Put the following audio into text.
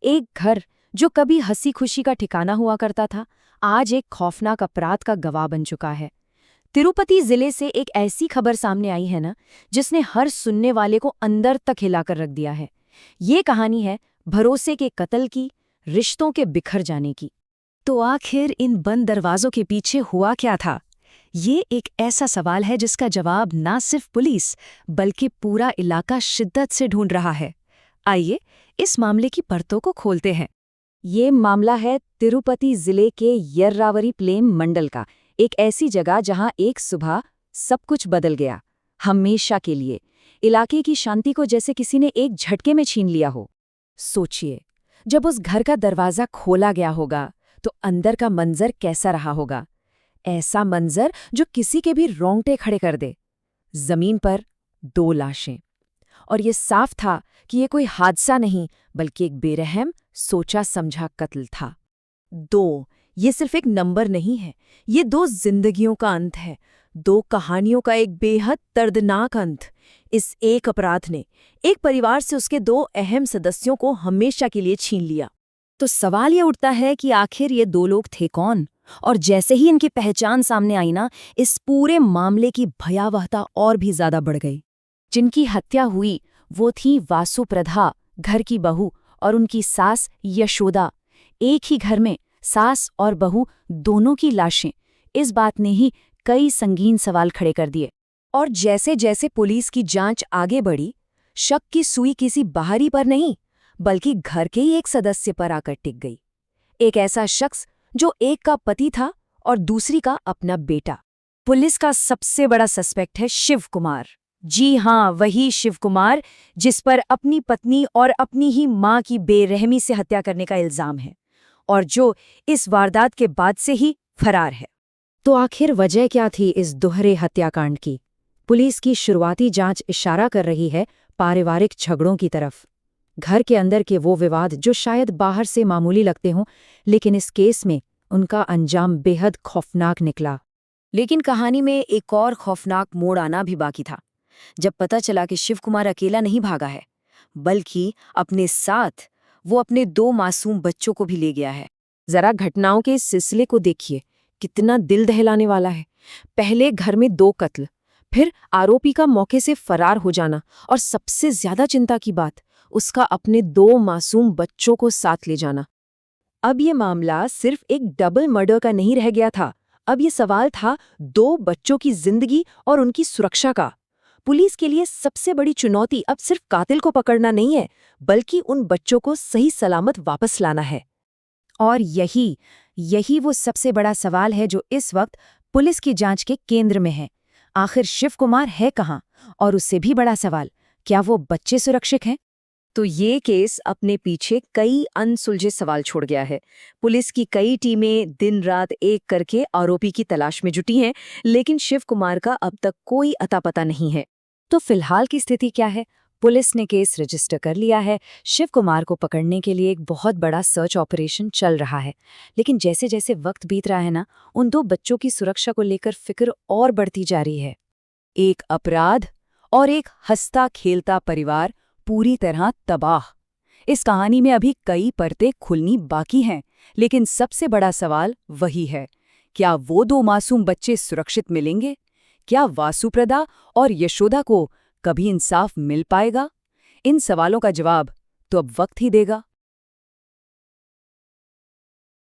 एक घर जो कभी हंसी खुशी का ठिकाना हुआ करता था, आज एक खौफनाक अपराध का गवाह बन चुका है। तिरुपति जिले से एक ऐसी खबर सामने आई है ना, जिसने हर सुनने वाले को अंदर तक हिलाकर रख दिया है। ये कहानी है भरोसे के कत्ल की, रिश्तों के बिखर जाने की। तो आखिर इन बंद दरवाजों के पीछे हुआ क्या था? ये एक ऐसा सवाल है जिसका जवाब ना सिर्फ पुलिस बल्कि पूरा इलाका शिद्दत से ढूंढ रहा है। आइए इस मामले की परतों को खोलते हैं। ये मामला है तिरुपति जिले के यर्रावरी प्लेम मंडल का, एक ऐसी जगह जहां एक सुबह सब कुछ बदल गया, हमेशा के लिए। इलाके की शांति को जैसे किसी ने एक झटके में छीन लिया हो। सोचिए, जब उस घर का दरवाजा खोला गया होगा तो अंदर का मंजर कैसा रहा होगा। ऐसा मंजर जो किसी के भी रोंगटे खड़े कर दे। जमीन पर 2 लाशें, और ये साफ था कि ये कोई हादसा नहीं बल्कि एक बेरहम सोचा समझा कत्ल था। 2, ये सिर्फ एक नंबर नहीं है, ये 2 जिंदगियों का अंत है, 2 कहानियों का एक बेहद दर्दनाक अंत। इस एक अपराध ने एक परिवार से उसके 2 अहम सदस्यों को हमेशा के लिए छीन लिया। तो सवाल ये उठता है कि आखिर ये 2 लोग थे कौन? और जैसे ही इनकी पहचान सामने आई ना, इस पूरे मामले की भयावहता और भी ज्यादा बढ़ गई। जिनकी हत्या हुई वो थी वासुप्रधा, घर की बहू, और उनकी सास यशोदा। एक ही घर में सास और बहू दोनों की लाशें। इस बात ने ही कई संगीन सवाल खड़े कर दिए। और जैसे जैसे पुलिस की जांच आगे बढ़ी, शक की सुई किसी बाहरी पर नहीं बल्कि घर के ही एक सदस्य पर आकर टिक गई। एक ऐसा शख्स जो एक का पति था और दूसरी का अपना बेटा। पुलिस का सबसे बड़ा सस्पेक्ट है शिव कुमार। जी हाँ, वही शिव कुमार जिस पर अपनी पत्नी और अपनी ही मां की बेरहमी से हत्या करने का इल्जाम है, और जो इस वारदात के बाद से ही फरार है। तो आखिर वजह क्या थी इस दोहरे हत्याकांड की? पुलिस की शुरुआती जांच इशारा कर रही है पारिवारिक झगड़ों की तरफ। घर के अंदर के वो विवाद जो शायद बाहर से मामूली लगते हों, लेकिन इस केस में उनका अंजाम बेहद खौफनाक निकला। लेकिन कहानी में एक और खौफनाक मोड़ आना भी बाकी था, जब पता चला कि शिव कुमार अकेला नहीं भागा है, बल्कि अपने साथ वो अपने 2 मासूम बच्चों को भी ले गया है। जरा घटनाओं के इस सिलसिले को देखिए, कितना दिल दहलाने वाला है। पहले घर में 2 कत्ल, फिर आरोपी का मौके से फरार हो जाना, और सबसे ज्यादा चिंता की बात, उसका अपने 2 मासूम बच्चों को साथ ले जाना। अब ये मामला सिर्फ एक डबल मर्डर का नहीं रह गया था। अब ये सवाल था 2 बच्चों की जिंदगी और उनकी सुरक्षा का। पुलिस के लिए सबसे बड़ी चुनौती अब सिर्फ कातिल को पकड़ना नहीं है, बल्कि उन बच्चों को सही सलामत वापस लाना है। और यही वो सबसे बड़ा सवाल है जो इस वक्त पुलिस की जांच के केंद्र में है। आखिर शिव कुमार है कहाँ? और उससे भी बड़ा सवाल, क्या वो बच्चे सुरक्षित हैं? तो ये केस अपने पीछे कई अनसुलझे सवाल छोड़ गया है। पुलिस की कई टीमें दिन रात एक करके आरोपी की तलाश में जुटी हैं, लेकिन शिव कुमार का अब तक कोई अता पता नहीं है। तो फिलहाल की स्थिति क्या है? पुलिस ने केस रजिस्टर कर लिया है। शिव कुमार को पकड़ने के लिए एक बहुत बड़ा सर्च ऑपरेशन चल रहा है। लेकिन जैसे जैसे वक्त बीत रहा है ना, उन 2 बच्चों की सुरक्षा को लेकर फिक्र और बढ़ती जा रही है। एक अपराध और एक हंसता खेलता परिवार पूरी तरह तबाह। इस कहानी में अभी कई परतें खुलनी बाकी हैं, लेकिन सबसे बड़ा सवाल वही है, क्या वो 2 मासूम बच्चे सुरक्षित मिलेंगे? क्या वासुप्रदा और यशोदा को कभी इंसाफ मिल पाएगा? इन सवालों का जवाब तो अब वक्त ही देगा।